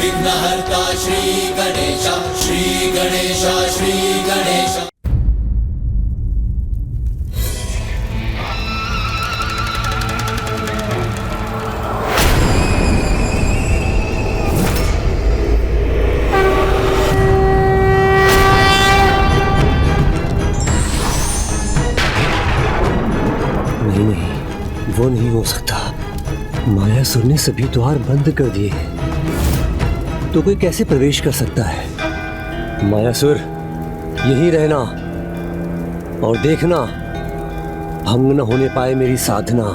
विघ्नहर्ता श्री गणेश, श्री गणेश, श्री गणेश। नहीं, वो नहीं हो सकता। मायासुर ने सभी द्वार बंद कर दिए, तो कोई कैसे प्रवेश कर सकता है? मायासुर, यही रहना और देखना भंग न होने पाए मेरी साधना।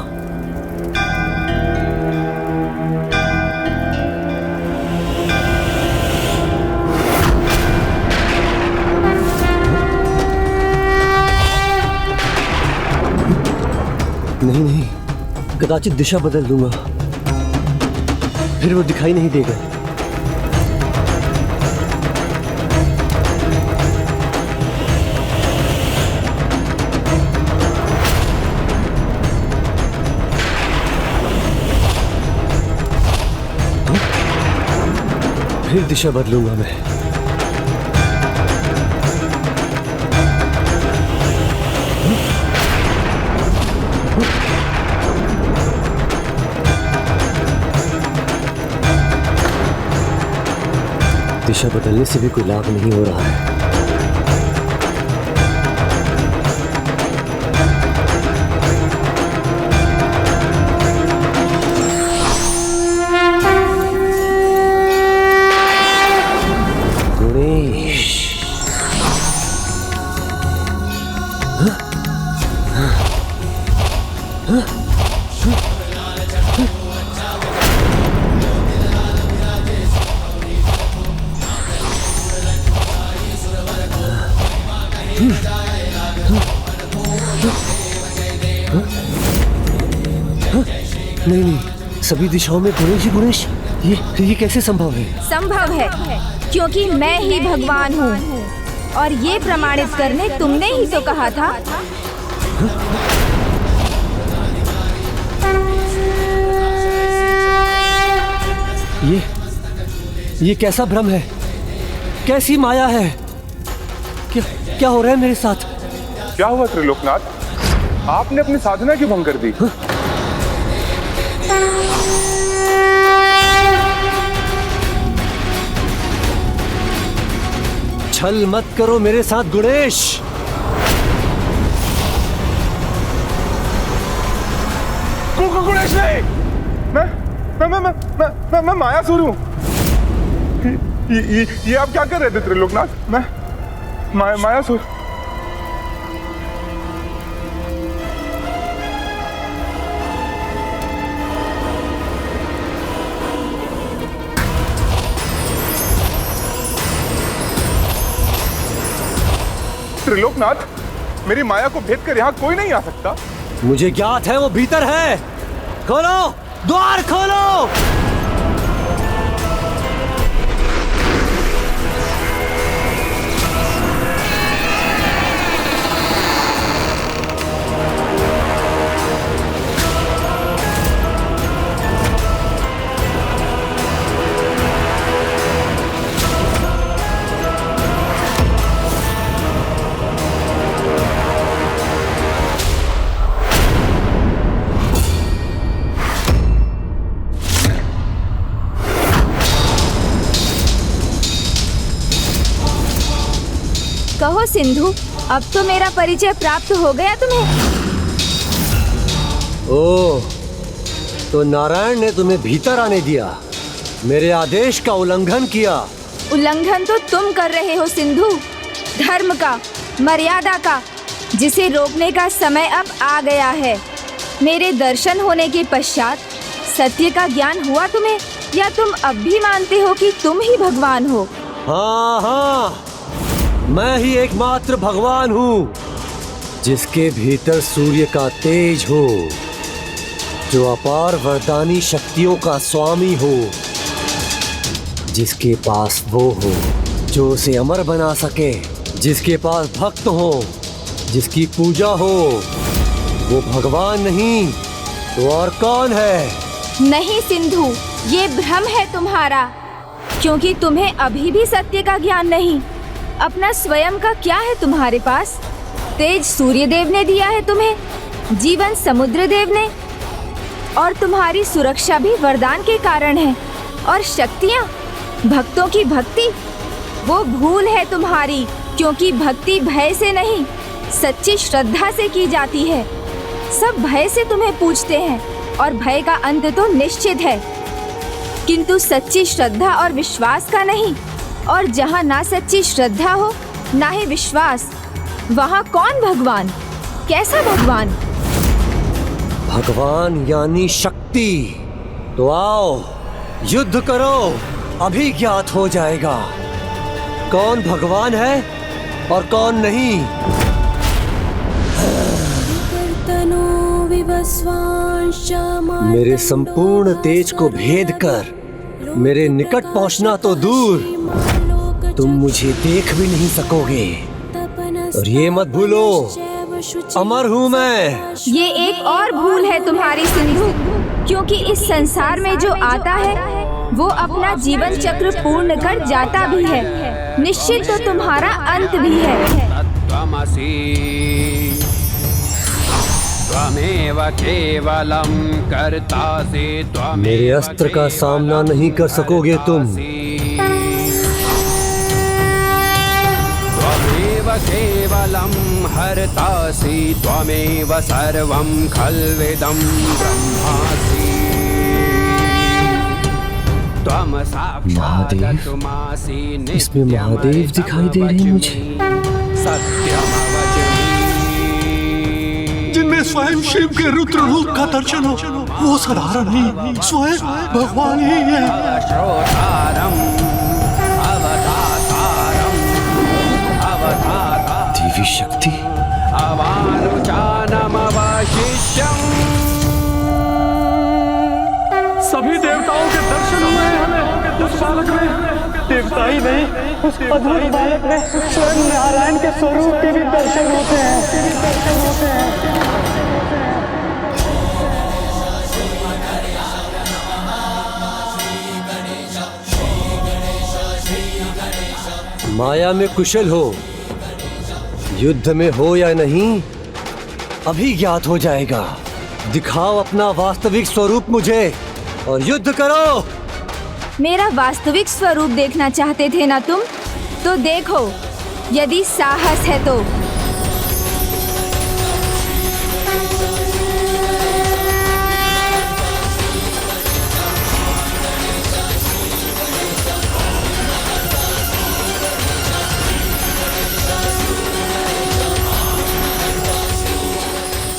नहीं, कदाचित दिशा बदल दूंगा, फिर वो दिखाई नहीं देगा। फिर दिशा बदलूंगा मैं। दिशा बदलने से भी कोई लाभ नहीं हो रहा है। गणेश, नहीं, सभी दिशाओं में गणेश ही गणेश। ये कैसे संभव है? संभव है क्योंकि मैं ही भगवान हूँ, और ये प्रमाणित करने तुमने ही तो कहा था। ये कैसा भ्रम है? कैसी माया है? क्या हो रहा है मेरे साथ? क्या हुआ त्रिलोकनाथ? आपने अपनी साधना क्यों भंग कर दी? छल मत करो मेरे साथ गणेश। गणेश नहीं, मैं मायासुर हूँ। ये आप क्या कर रहे थे त्रिलोकनाथ? मैं मायासुर। त्रिलोकनाथ, मेरी माया को भेद कर यहाँ कोई नहीं आ सकता। मुझे ज्ञात है वो भीतर है। खोलो, द्वार खोलो। कहो सिंधु, अब तो मेरा परिचय प्राप्त हो गया तुम्हें। ओह, तो नारायण ने तुम्हें भीतर आने दिया, मेरे आदेश का उल्लंघन किया। उल्लंघन तो तुम कर रहे हो सिंधु, धर्म का, मर्यादा का, जिसे रोकने का समय अब आ गया है। मेरे दर्शन होने के पश्चात सत्य का ज्ञान हुआ तुम्हें, या तुम अब भी मानते हो कि तुम ही भगवान हो? हाँ, मैं ही एकमात्र भगवान हूँ, जिसके भीतर सूर्य का तेज हो, जो अपार वरदानी शक्तियों का स्वामी हो, जिसके पास वो हो जो उसे अमर बना सके, जिसके पास भक्त हो, जिसकी पूजा हो। वो भगवान नहीं तो और कौन है? नहीं सिंधु, ये भ्रम है तुम्हारा, क्योंकि तुम्हें अभी भी सत्य का ज्ञान नहीं। अपना स्वयं का क्या है तुम्हारे पास? तेज सूर्य देव ने दिया है तुम्हें, जीवन समुद्र देव ने, और तुम्हारी सुरक्षा भी वरदान के कारण है। और शक्तियाँ, भक्तों की भक्ति, वो भूल है तुम्हारी, क्योंकि भक्ति भय से नहीं सच्ची श्रद्धा से की जाती है। सब भय से तुम्हें पूछते हैं और भय का अंत तो निश्चित है, किंतु सच्ची श्रद्धा और विश्वास का नहीं। और जहाँ ना सच्ची श्रद्धा हो ना ही विश्वास, वहाँ कौन भगवान? कैसा भगवान? भगवान यानी शक्ति। तो आओ युद्ध करो, अभी ज्ञात हो जाएगा कौन भगवान है और कौन नहीं। मेरे संपूर्ण तेज को भेद कर मेरे निकट पहुंचना तो दूर, तुम मुझे देख भी नहीं सकोगे। और ये मत भूलो, अमर हूँ मैं। ये एक और भूल है तुम्हारी सिंधु, क्योंकि इस संसार में जो आता है वो अपना जीवन चक्र पूर्ण कर जाता भी है। निश्चित तो तुम्हारा अंत भी है। मेरे अस्त्र का सामना नहीं कर सकोगे तुम। केवलं हर्तासि त्वमेव सर्वं खल्विदं ब्रह्मासि। त्वं साक्षादतुमासि इसमें महादेव दिखाई दे रहे हैं मुझे। सत्यमवचमि। जिनमें स्वयं शिव के रुद्र रूप का दर्शन हो, वो साधारण नहीं, स्वयं भगवान ही है। देवी शक्ति। सभी देवताओं के दर्शन हुए हमें उस बालक में। देवता ही नहीं, उस अद्भुत बालक में स्वयं नारायण के स्वरूप के भी दर्शन होते हैं। माया में कुशल हो, युद्ध में हो या नहीं, अभी ज्ञात हो जाएगा। दिखाओ अपना वास्तविक स्वरूप मुझे और युद्ध करो। मेरा वास्तविक स्वरूप देखना चाहते थे ना तुम? तो देखो, यदि साहस है तो।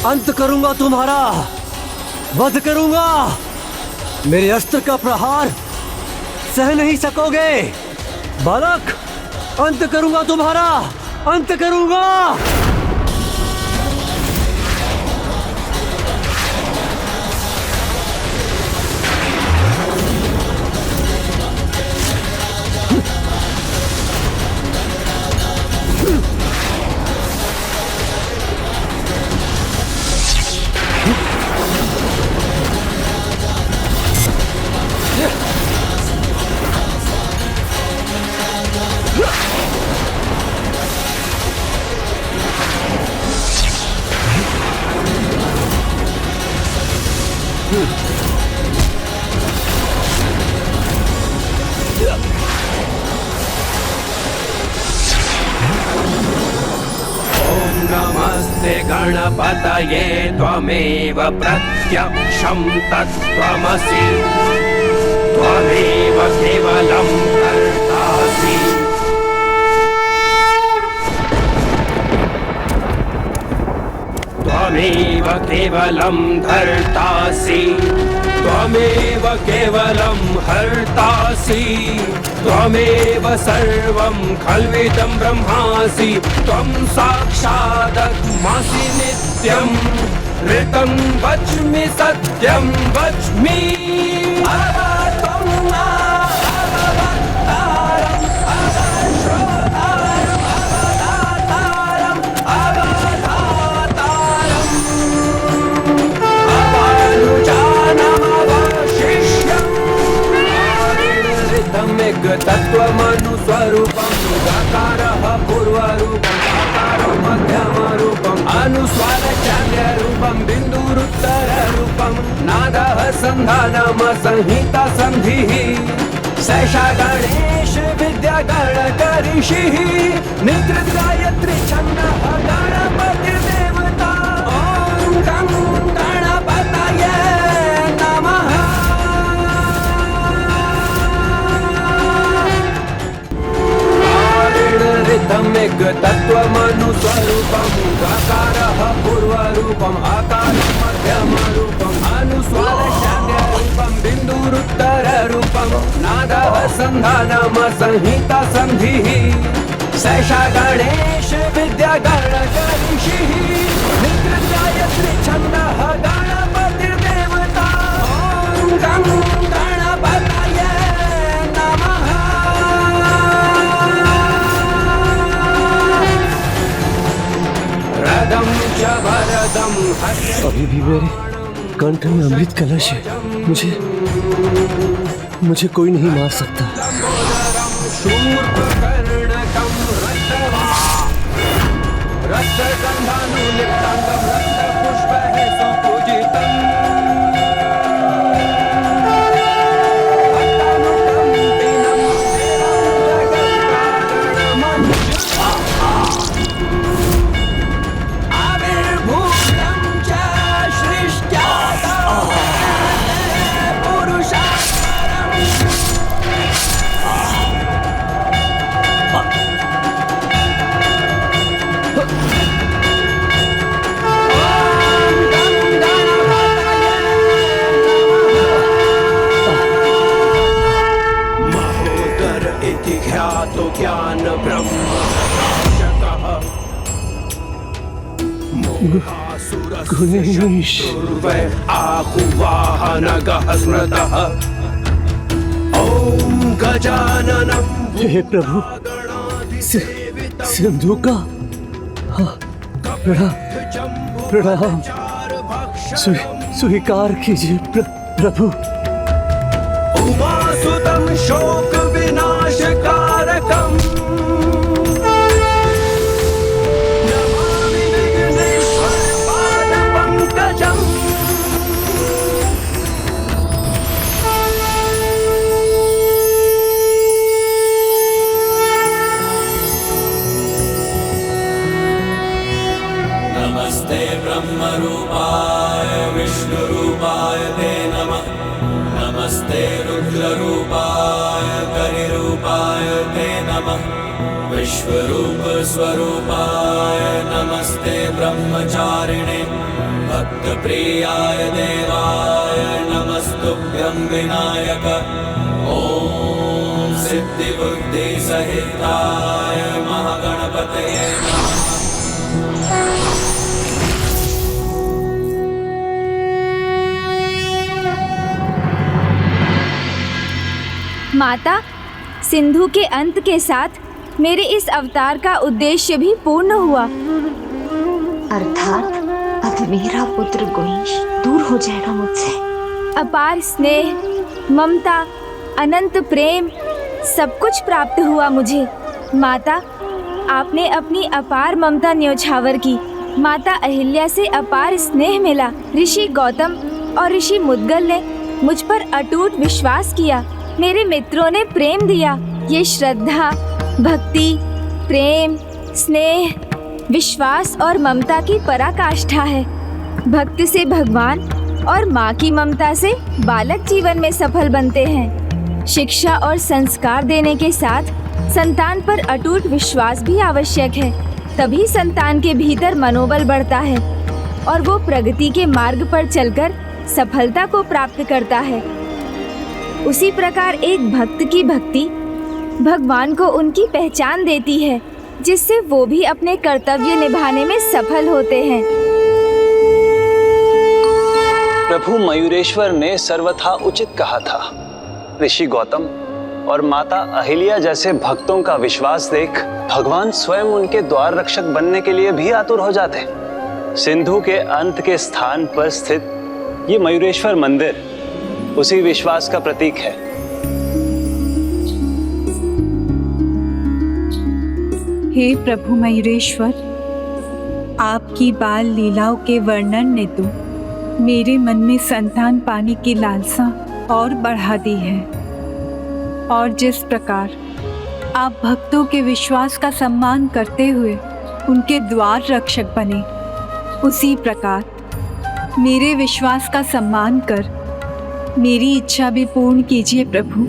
अंत करूंगा तुम्हारा, वध करूंगा। मेरे अस्त्र का प्रहार सह नहीं सकोगे बालक। अंत करूंगा तुम्हारा, अंत करूंगा। नमस्ते गणपतये त्वमेव प्रत्यक्षं तत्त्वमसि। त्वमेव केवलं कर्तासि। त्वमेव केवलं धर्तासि। त्वमेव केवलं हर्तासि। त्वमेव सर्वं खल्विदं ब्रह्मासि। त्वं साक्षादत्मासि नित्यं। ऋतं वच्मि सत्यं वच्मि। तत्त्वमनुस्वरूपं गाकारः पूर्वरूपम् आकारो मध्यमरूपम् अनुस्वारचार्यरूपं बिन्दुरुत्तररूपं नादः सन्धानम संहिता सन्धिः सैषा गणेश विद्या गणकऋषिः निद्रित गायत्री छन्दः गणपतिर्देवता ॐ गं गणपतये नमः। ऋतमिक तत्त्वमनुस्वरूपं गाकारः पूर्वरूपम् आकारं मध्यमरूपम् अनुस्वारचार्यरूपं बिन्दुरुत्तररूपं नादः सन्धानम संहिता सन्धिः सैषा गणेश विद्या गणकऋषिः निद्रित गायत्री छन्दः गणपतिर्देवता ॐ गं गणपतये नमः। रदं च वरदं अभी भी मेरे कंठ में अमृत कलश है। मुझे कोई नहीं मार सकता। शूर्पकर्णकं रक्तगन्धानुलिप्ताङ्गं रक्तपुष्पैः सुपूजितम् भक्तानुकम्पिनं आविर्भूतं च सृष्ट्या पुरुषाकारम् महोदर इति ख्यातो ज्ञान ब्रह्म गणेश पूर्वै आहुवाहनगः स्मृतः ॐ गजाननं हे प्रभु, सिंधु का प्रणाम स्वीकार कीजिए प्रभु। उमासुतं शोक विनाशकारकम् नमामि विघ्नेश्वर पादपङ्कजम्। नमस्ते ब्रह्मरूपाय विष्णुरूपाय ते नमः। नमस्ते रुद्ररूपाय करिरूपाय ते नमः। विश्वरूप स्वरूपाय नमस्ते ब्रह्मचारिणे भक्तप्रियाय देवाय नमस्तुभ्यं विनायक। ॐ सिद्धिबुद्धिसहिताय महागणपतये नमः। माता, सिंधु के अंत के साथ मेरे इस अवतार का उद्देश्य भी पूर्ण हुआ। अर्थात अब मेरा पुत्र गोइंश दूर हो जाएगा मुझसे। अपार स्नेह, ममता, अनंत प्रेम सब कुछ प्राप्त हुआ मुझे। माता, आपने अपनी अपार ममता न्योछावर की। माता अहिल्या से अपार स्नेह मिला। ऋषि गौतम और ऋषि मुद्गल ने मुझ पर अटूट विश्वास किया। मेरे मित्रों ने प्रेम दिया। ये श्रद्धा, भक्ति, प्रेम, स्नेह, विश्वास और ममता की पराकाष्ठा है। भक्त से भगवान और माँ की ममता से बालक जीवन में सफल बनते हैं। शिक्षा और संस्कार देने के साथ संतान पर अटूट विश्वास भी आवश्यक है। तभी संतान के भीतर मनोबल बढ़ता है और वो प्रगति के मार्ग पर चलकर सफलता को प्राप्त करता है। उसी प्रकार एक भक्त की भक्ति भगवान को उनकी पहचान देती है, जिससे वो भी अपने कर्तव्य निभाने में सफल होते हैं। प्रभु मयूरेश्वर ने सर्वथा उचित कहा था। ऋषि गौतम और माता अहिल्या जैसे भक्तों का विश्वास देख भगवान स्वयं उनके द्वार रक्षक बनने के लिए भी आतुर हो जाते। सिंधु के अंत के स्थान पर स्थित ये मयूरेश्वर मंदिर उसी विश्वास का प्रतीक है। हे प्रभु मयूरेश्वर, आपकी बाल लीलाओं के वर्णन ने तो मेरे मन में संतान पाने की लालसा और बढ़ा दी है। और जिस प्रकार आप भक्तों के विश्वास का सम्मान करते हुए उनके द्वार रक्षक बने, उसी प्रकार मेरे विश्वास का सम्मान कर मेरी इच्छा भी पूर्ण कीजिए प्रभु।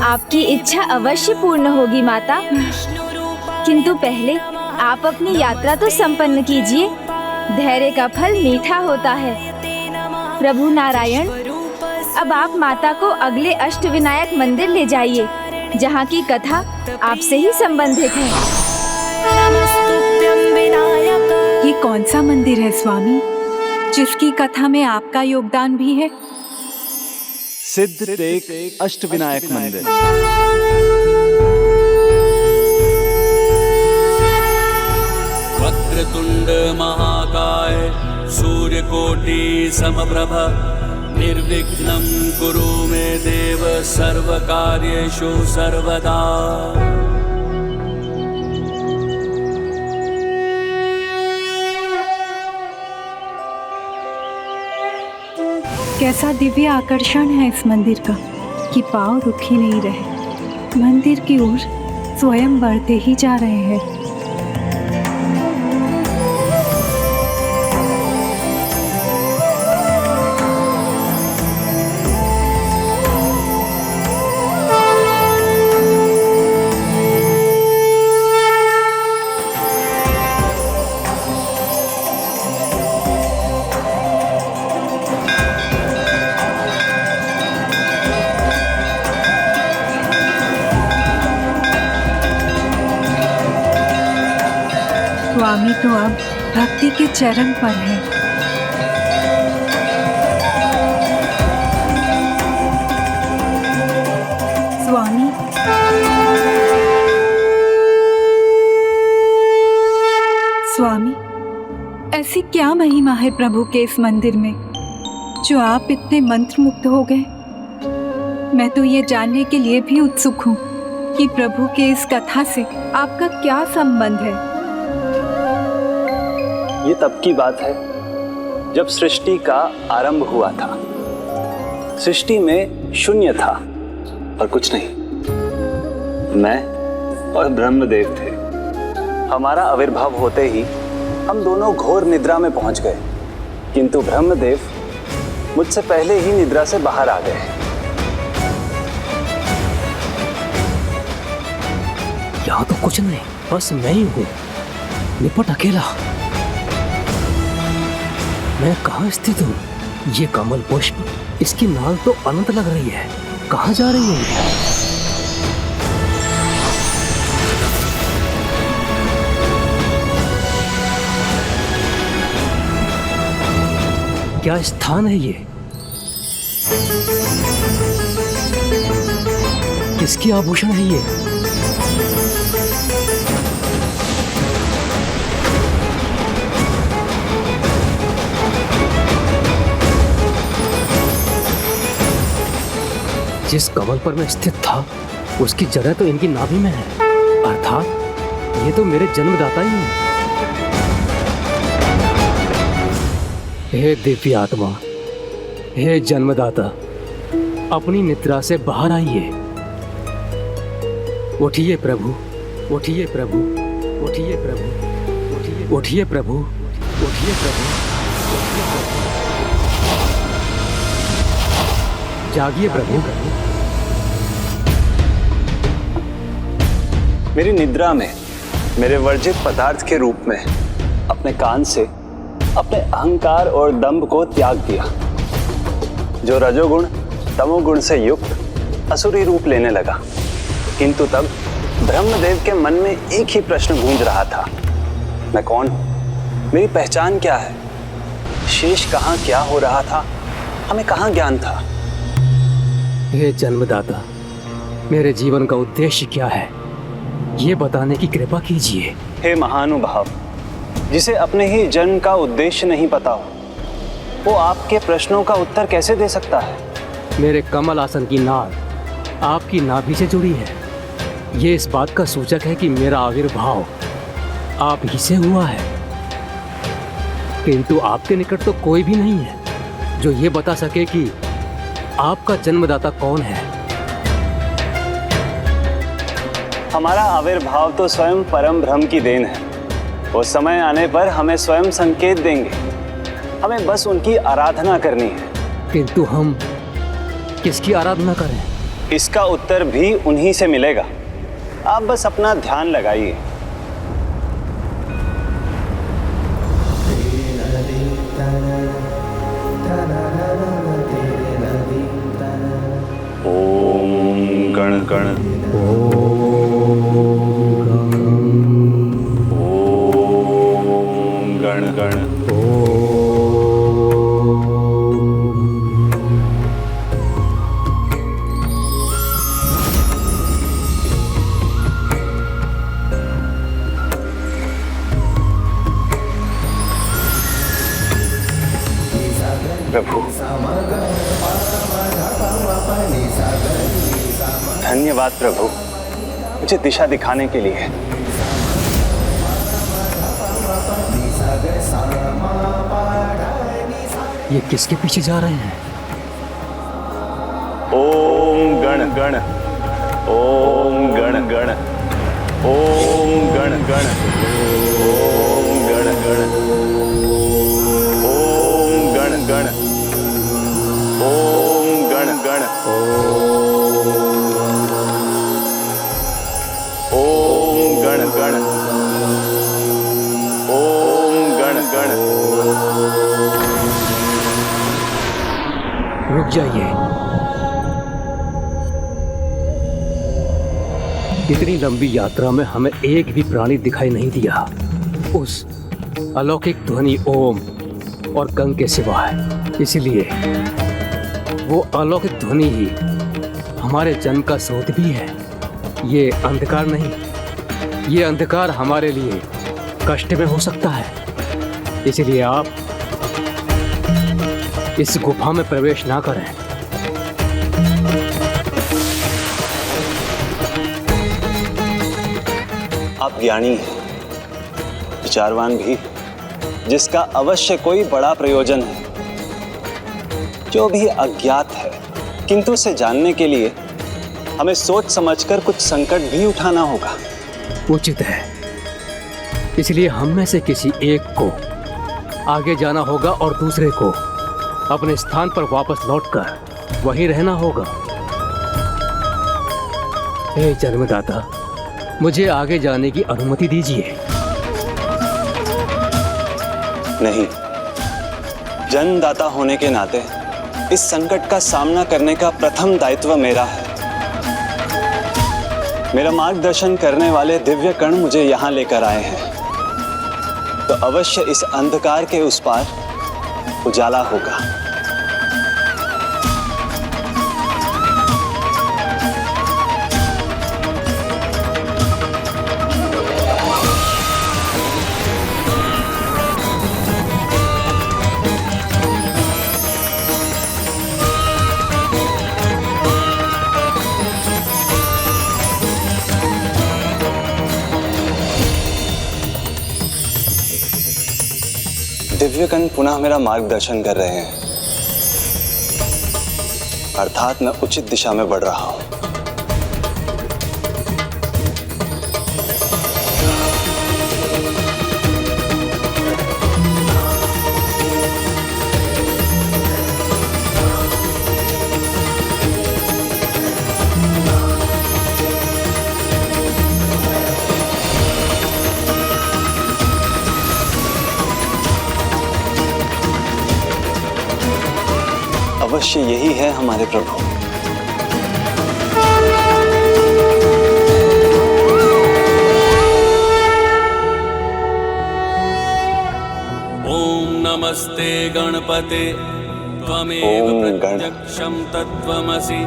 आपकी इच्छा अवश्य पूर्ण होगी माता, किंतु पहले आप अपनी यात्रा तो संपन्न कीजिए। धैर्य का फल मीठा होता है। प्रभु नारायण, अब आप माता को अगले अष्टविनायक मंदिर ले जाइए, जहाँ की कथा आपसे ही संबंधित है। ये कौन सा मंदिर है स्वामी, जिसकी कथा में आपका योगदान भी है? सिद्ध टेक अष्टविनायक मंदिर। वक्रतुंड महाकाय सूर्यकोटि समप्रभ निर्विघ्नं कुरु मे देव सर्वकार्येषु सर्वदा। कैसा दिव्य आकर्षण है इस मंदिर का कि पांव रुक ही नहीं रहे। मंदिर की ओर स्वयं बढ़ते ही जा रहे हैं। स्वामी तो अब भक्ति के चरण पर है। स्वामी, स्वामी, ऐसी क्या महिमा है प्रभु के इस मंदिर में जो आप इतने मंत्रमुग्ध हो गए? मैं तो ये जानने के लिए भी उत्सुक हूँ कि प्रभु के इस कथा से आपका क्या संबंध है। ये तब की बात है जब सृष्टि का आरंभ हुआ था। सृष्टि में शून्य था और कुछ नहीं। मैं और ब्रह्मदेव थे। हमारा आविर्भाव होते ही हम दोनों घोर निद्रा में पहुंच गए, किंतु ब्रह्मदेव मुझसे पहले ही निद्रा से बाहर आ गए। यहाँ तो कुछ नहीं, बस मैं ही हूँ, निपट अकेला। मैं कहाँ स्थित हूँ? ये कमल पुष्प, इसकी नाल तो अनंत लग रही है। कहाँ जा रही है? क्या स्थान है ये? किसकी आभूषण है ये? जिस कमल पर मैं स्थित था उसकी जगह तो इनकी नाभि में है, अर्थात ये तो मेरे जन्मदाता ही हैं। हे दिव्य आत्मा, हे जन्मदाता, अपनी निद्रा से बाहर आइए। उठिए प्रभु, उठिए प्रभु, उठिए प्रभु, उठिए प्रभु, उठिए प्रभु, जागिए प्रभु। मेरी निद्रा में मेरे वर्जित पदार्थ के रूप में अपने कान से अपने अहंकार और दंभ को त्याग दिया, जो रजोगुण तमोगुण से युक्त असुरी रूप लेने लगा। किंतु तब ब्रह्मदेव के मन में एक ही प्रश्न गूंज रहा था, मैं कौन हूं? मेरी पहचान क्या है? शेष कहाँ क्या हो रहा था? हमें कहाँ ज्ञान था? हे जन्मदाता, मेरे जीवन का उद्देश्य क्या है, ये बताने की कृपा कीजिए। हे महानुभाव, जिसे अपने ही जन्म का उद्देश्य नहीं पता हो, वो आपके प्रश्नों का उत्तर कैसे दे सकता है? मेरे कमल आसन की नाड़ आपकी नाभि से जुड़ी है। ये इस बात का सूचक है कि मेरा आविर्भाव आप ही से हुआ है। किंतु आपके निकट तो कोई भी नहीं है जो ये बता सके कि आपका जन्मदाता कौन है। हमारा आविर्भाव तो स्वयं परम ब्रह्म की देन है। वो समय आने पर हमें स्वयं संकेत देंगे। हमें बस उनकी आराधना करनी है। किंतु हम किसकी आराधना करें? इसका उत्तर भी उन्हीं से मिलेगा। आप बस अपना ध्यान लगाइए। ओम गण गण गण गण प्रभु, धन्यवाद प्रभु, मुझे दिशा दिखाने के लिए। ये किसके पीछे जा रहे हैं? ओम गण गण, ओम गण गण, ओम गण गण, ओम गण गण, ओम गण गण, ओम गण गण, ओम गण गण, ओम गण गण। रुक जाइए। इतनी लंबी यात्रा में हमें एक भी प्राणी दिखाई नहीं दिया उस अलौकिक ध्वनि ओम और गंग के सिवाय। इसलिए वो अलौकिक ध्वनि ही हमारे जन्म का स्रोत भी है। ये अंधकार नहीं, ये अंधकार हमारे लिए कष्ट में हो सकता है। इसलिए आप इस गुफा में प्रवेश ना करें। आप ज्ञानी हैं, विचारवान भी, जिसका अवश्य कोई बड़ा प्रयोजन है। जो भी अज्ञात है, किंतु उसे जानने के लिए हमें सोच समझकर कुछ संकट भी उठाना होगा। उचित है। इसलिए हम में से किसी एक को आगे जाना होगा और दूसरे को अपने स्थान पर वापस लौटकर वहीं रहना होगा। हे जन्मदाता, मुझे आगे जाने की अनुमति दीजिए। नहीं, जन्मदाता होने के नाते इस संकट का सामना करने का प्रथम दायित्व मेरा है। मेरा मार्गदर्शन करने वाले दिव्य कण मुझे यहाँ लेकर आए हैं, तो अवश्य इस अंधकार के उस पार उजाला होगा। दिव्यकण पुनः मेरा मार्गदर्शन कर रहे हैं, अर्थात मैं उचित दिशा में बढ़ रहा हूं। अवश्य यही है हमारे प्रभु। ओम नमस्ते गणपते त्वमेव प्रत्यक्षं तत्त्वमसि।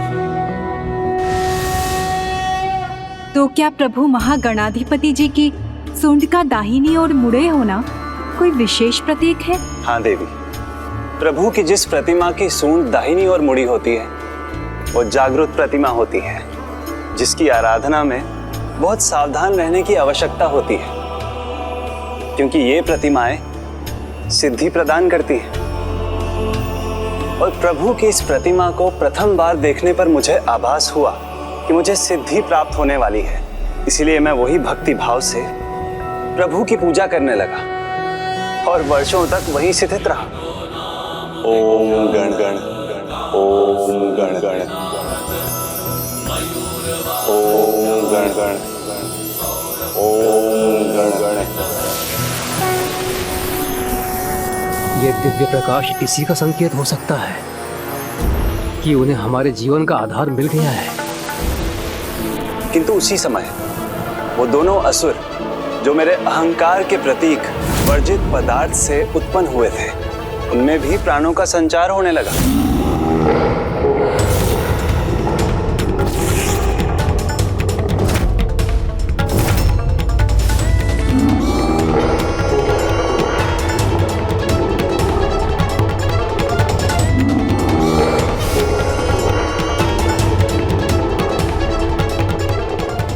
तो क्या प्रभु महागणाधिपति जी की सूंड का दाहिनी ओर मुड़े होना कोई विशेष प्रतीक है? हाँ देवी, प्रभु की जिस प्रतिमा की सूंड दाहिनी ओर मुड़ी होती है, वो जागृत प्रतिमा होती है, जिसकी आराधना में बहुत सावधान रहने की आवश्यकता होती है, क्योंकि ये प्रतिमाएं सिद्धि प्रदान करती हैं। और प्रभु की इस प्रतिमा को प्रथम बार देखने पर मुझे आभास हुआ कि मुझे सिद्धि प्राप्त होने वाली है। इसीलिए मैं वही भक्ति भाव से प्रभु की पूजा करने लगा और वर्षों तक वहीं स्थित रहा। ओम गण गण, ओम गण गण, ओम गण गण, ओम गण गण। ये दिव्य प्रकाश इसी का संकेत हो सकता है कि उन्हें हमारे जीवन का आधार मिल गया है। किंतु उसी समय वो दोनों असुर जो मेरे अहंकार के प्रतीक वर्जित पदार्थ से उत्पन्न हुए थे, उनमें भी प्राणों का संचार होने लगा।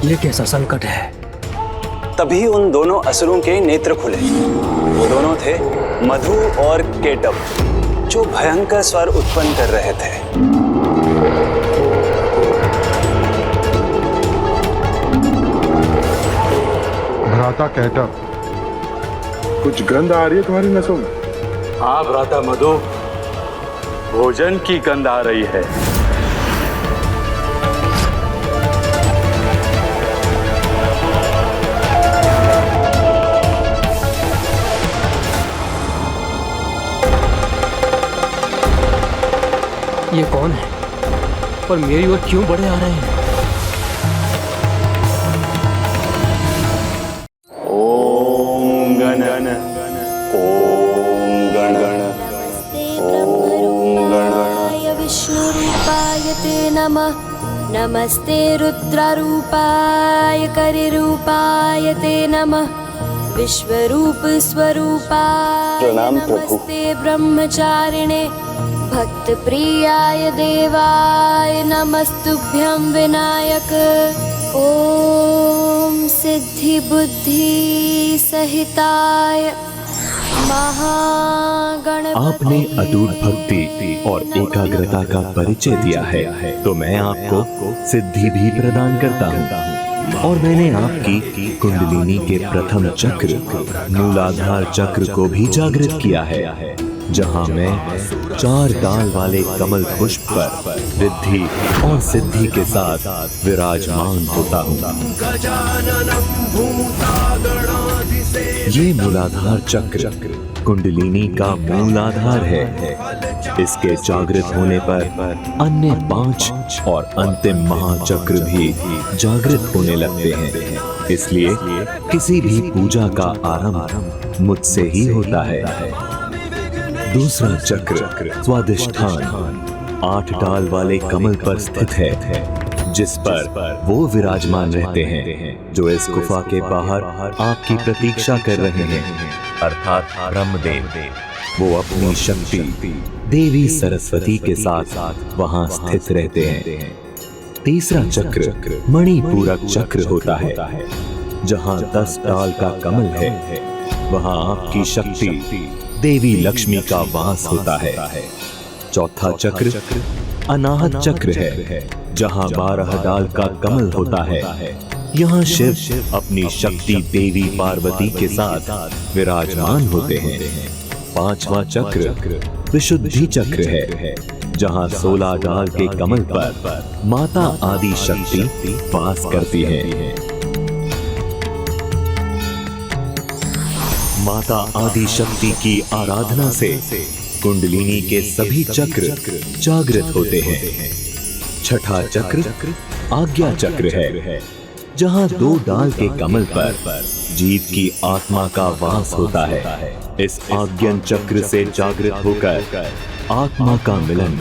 ये कैसा संकट है? तभी उन दोनों असुरों के नेत्र खुले। वो दोनों थे मधु और केटव, जो भयंकर स्वर उत्पन्न कर रहे थे। भ्राता केटव, कुछ गंध आ रही है तुम्हारी नसों में? हाँ भ्राता मधु, भोजन की गंध आ रही है। ये कौन है और मेरी ओर क्यों बढ़े आ रहे हैं? ओम गण गण, ओम गण गण, ओम गण गण। विष्णुरूपाय ते नमः। नमस्ते रुद्ररूपाय करिरूपाय ते नमः। विश्वरूप स्वरूपाय प्रणाम प्रभु। नमस्ते ब्रह्मचारिणे भक्त प्रियाय देवाय नमस्तुभ्यं विनायक। ओम सिद्धि बुद्धि सहिताय महागणपति। आपने अटूट भक्ति और एकाग्रता का परिचय दिया है, तो मैं आपको सिद्धि भी प्रदान करता हूँ। और मैंने आपकी कुंडलिनी के प्रथम चक्र मूलाधार चक्र को भी जागृत किया है, जहाँ मैं 4 डाल वाले कमल पुष्प पर रिद्धि और सिद्धि के साथ विराजमान होता हूँ। ये मूलाधार चक्र कुंडलिनी का मूल आधार है। इसके जागृत होने पर अन्य 5 और अंतिम महाचक्र भी जागृत होने लगते हैं। इसलिए किसी भी पूजा का आरंभ मुझसे ही होता है। दूसरा चक्र स्वादिष्ठान 8 डाल वाले कमल पर स्थित है, जिस पर वो विराजमान रहते हैं जो इस गुफा के बाहर आपकी प्रतीक्षा कर रहे हैं, अर्थात ब्रह्मदेव। वो अपनी शक्ति देवी सरस्वती के साथ वहां स्थित रहते हैं। तीसरा चक्र मणिपूरक चक्र होता है, जहां 10 डाल का कमल है। वहां आपकी शक्ति देवी लक्ष्मी का वास होता है। चौथा चक्र अनाहत चक्र है, जहां 12 डाल का कमल होता है। यहाँ शिव अपनी शक्ति देवी पार्वती के साथ विराजमान होते हैं। पांचवा चक्र विशुद्धि चक्र है, जहाँ 16 डाल के कमल पर माता आदि शक्ति वास करती है। माता आदि शक्ति की आराधना से कुंडलिनी के सभी चक्र जागृत होते हैं। छठा चक्र आज्ञा चक्र है, जहाँ 2 डाल के कमल पर जीव की आत्मा का वास होता है। इस आज्ञन चक्र से जागृत होकर आत्मा का मिलन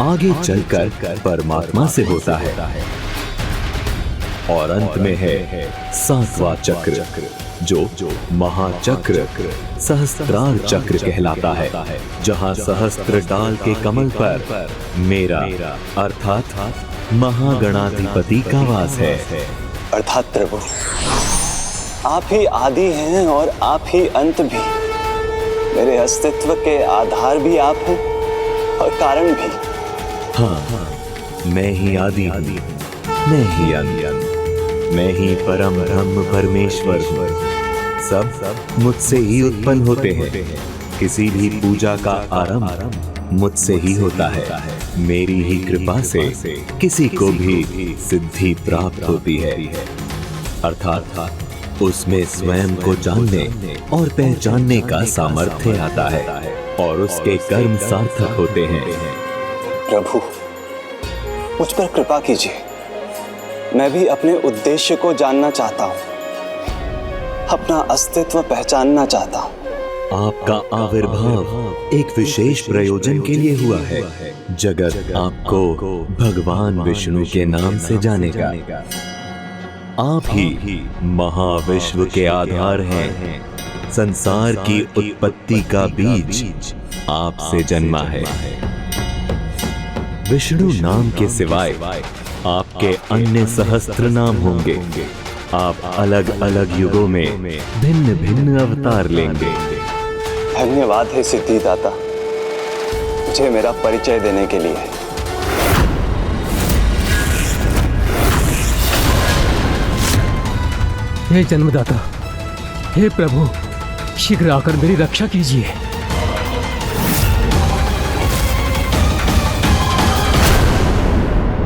आगे चलकर परमात्मा से होता है। और अंत में है 7वां चक्र, जो महाचक्र सहस्त्रार चक्र कहलाता है, जहां सहस्त्र डाल के कमल पर मेरा अर्थात महागणाधिपति का वास है। अर्थात प्रभु, आप ही आदि हैं और आप ही अंत भी। मेरे अस्तित्व के आधार भी आप हैं और कारण भी। हाँ, मैं ही आदि हूँ, मैं ही अंत, मैं ही परम ब्रह्म परमेश्वर हूँ। सब मुझसे ही उत्पन्न होते हैं। किसी भी पूजा का आरंभ मुझसे ही होता है। मेरी ही कृपा से किसी को भी सिद्धि प्राप्त होती है। अर्थात उसमें स्वयं को जानने और पहचानने का सामर्थ्य आता है और उसके कर्म सार्थक होते हैं। प्रभु, मुझ पर कृपा कीजिए। मैं भी अपने उद्देश्य को जानना चाहता हूँ, अपना अस्तित्व पहचानना चाहता हूँ। आपका आविर्भाव एक विशेष प्रयोजन के लिए हुआ है। जगत आपको भगवान विष्णु के नाम से जानेगा। आप ही महाविश्व के आधार हैं। संसार की उत्पत्ति का बीज आपसे जन्मा है। विष्णु नाम के सिवाय आपके अन्य सहस्त्र नाम होंगे। आप अलग अलग युगों में भिन्न भिन्न अवतार लेंगे। धन्यवाद है सिद्धिदाता, मुझे मेरा परिचय देने के लिए। हे जन्मदाता, हे प्रभु, शीघ्र आकर मेरी रक्षा कीजिए।